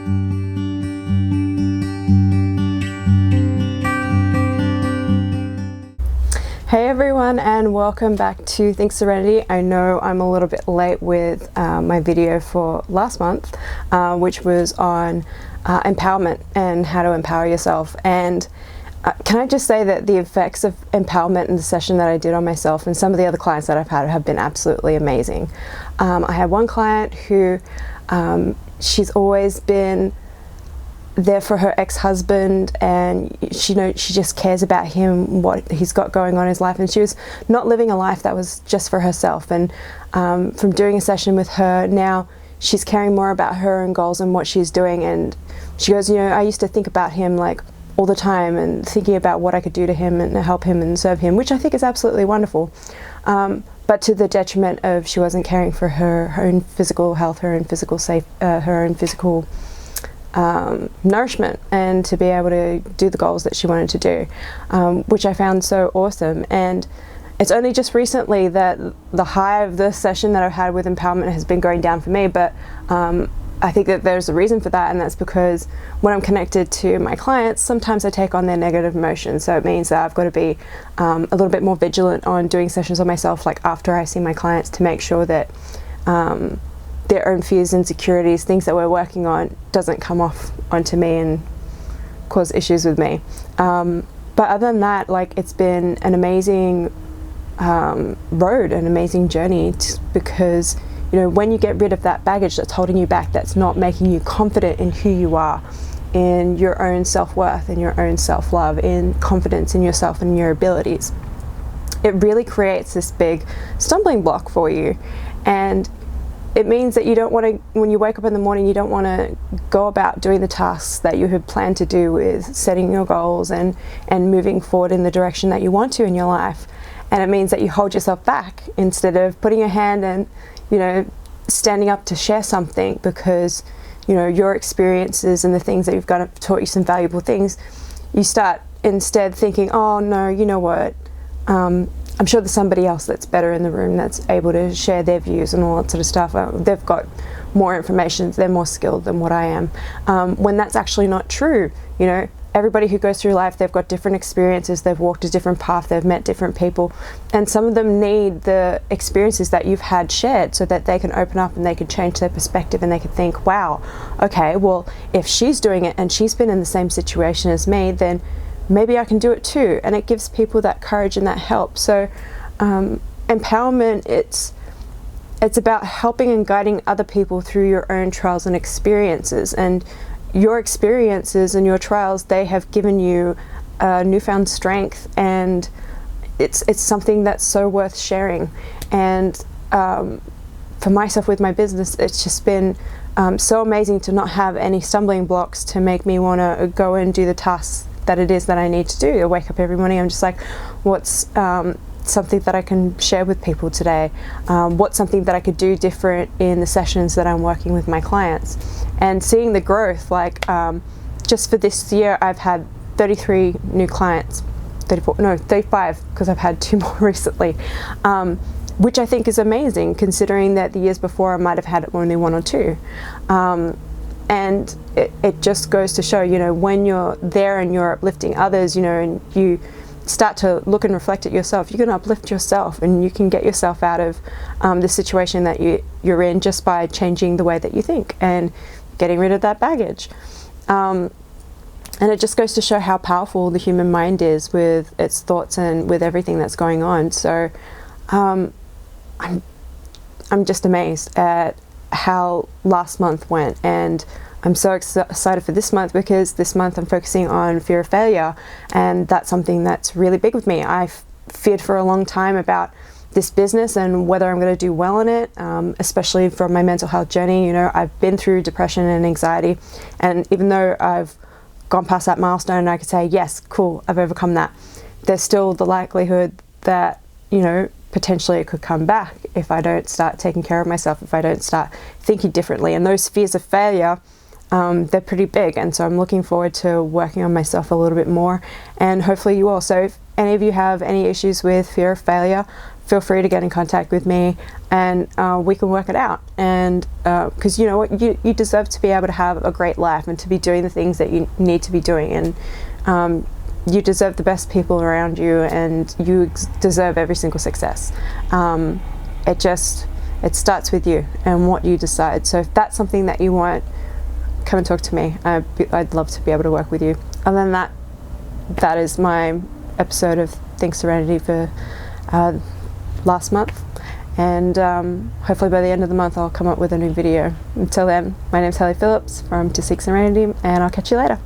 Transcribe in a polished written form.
Hey everyone, and welcome back to To Seek Serenity. I know I'm a little bit late with my video for last month, which was on empowerment and how to empower yourself. And can I just say that the effects of empowerment in the session that I did on myself and some of the other clients that I've had have been absolutely amazing. I had one client who she's always been there for her ex-husband, and she just cares about him, what he's got going on in his life, and she was not living a life that was just for herself. And from doing a session with her, now she's caring more about her own goals and what she's doing. And she goes, I used to think about him like all the time and thinking about what I could do to him and help him and serve him, which I think is absolutely wonderful, but to the detriment of she wasn't caring for her own physical health, her own physical nourishment, and to be able to do the goals that she wanted to do, which I found so awesome. And it's only just recently that the high of the session that I've had with empowerment has been going down for me, but I think that there's a reason for that, and that's because when I'm connected to my clients, sometimes I take on their negative emotions. So it means that I've got to be a little bit more vigilant on doing sessions on myself, like after I see my clients, to make sure that their own fears, insecurities, things that we're working on doesn't come off onto me and cause issues with me. But other than that, like, it's been an amazing road, an amazing journey, because when you get rid of that baggage that's holding you back, that's not making you confident in who you are, in your own self-worth, in your own self-love, in confidence in yourself and your abilities, it really creates this big stumbling block for you. And it means that you don't want to, when you wake up in the morning, you don't want to go about doing the tasks that you had planned to do, with setting your goals and moving forward in the direction that you want to in your life. And it means that you hold yourself back instead of putting your hand and, standing up to share something, because, your experiences and the things that you've got have taught you some valuable things. You start instead thinking, oh no, you know what? I'm sure there's somebody else that's better in the room that's able to share their views and all that sort of stuff. They've got more information, they're more skilled than what I am. When that's actually not true. Everybody who goes through life, they've got different experiences, they've walked a different path, they've met different people, and some of them need the experiences that you've had shared so that they can open up and they can change their perspective, and they can think, wow, okay, well, if she's doing it and she's been in the same situation as me, then maybe I can do it too. And it gives people that courage and that help. So empowerment, it's about helping and guiding other people through your own trials and experiences. And your experiences and your trials, they have given you newfound strength, and it's something that's so worth sharing. And for myself with my business, it's just been so amazing to not have any stumbling blocks to make me want to go and do the tasks that it is that I need to do. I wake up every morning, I'm just like, what's something that I can share with people today? What's something that I could do different in the sessions that I'm working with my clients? And seeing the growth, like just for this year, I've had 33 new clients, 35, because I've had 2 more recently, which I think is amazing, considering that the years before I might have had only 1 or 2. And it just goes to show, when you're there and you're uplifting others, and you start to look and reflect at yourself, you can uplift yourself, and you can get yourself out of the situation that you're in just by changing the way that you think and getting rid of that baggage. And it just goes to show how powerful the human mind is with its thoughts and with everything that's going on. So I'm just amazed at how last month went, and I'm so excited for this month, because this month I'm focusing on fear of failure, and that's something that's really big with me. I've feared for a long time about this business and whether I'm going to do well in it, especially from my mental health journey. I've been through depression and anxiety, and even though I've gone past that milestone and I could say, yes, cool, I've overcome that, there's still the likelihood that, potentially it could come back if I don't start taking care of myself, if I don't start thinking differently. And those fears of failure, they're pretty big, and so I'm looking forward to working on myself a little bit more, and hopefully you all. So if any of you have any issues with fear of failure, feel free to get in contact with me, and we can work it out. And because you know what, you deserve to be able to have a great life and to be doing the things that you need to be doing, and you deserve the best people around you, and you deserve every single success. It starts with you and what you decide. So if that's something that you want, come and talk to me. I'd love to be able to work with you. Other than that, that is my episode of Think Serenity for last month, and hopefully by the end of the month I'll come up with a new video. Until then, my name's Hayley Phillips from To Seek Serenity, and I'll catch you later.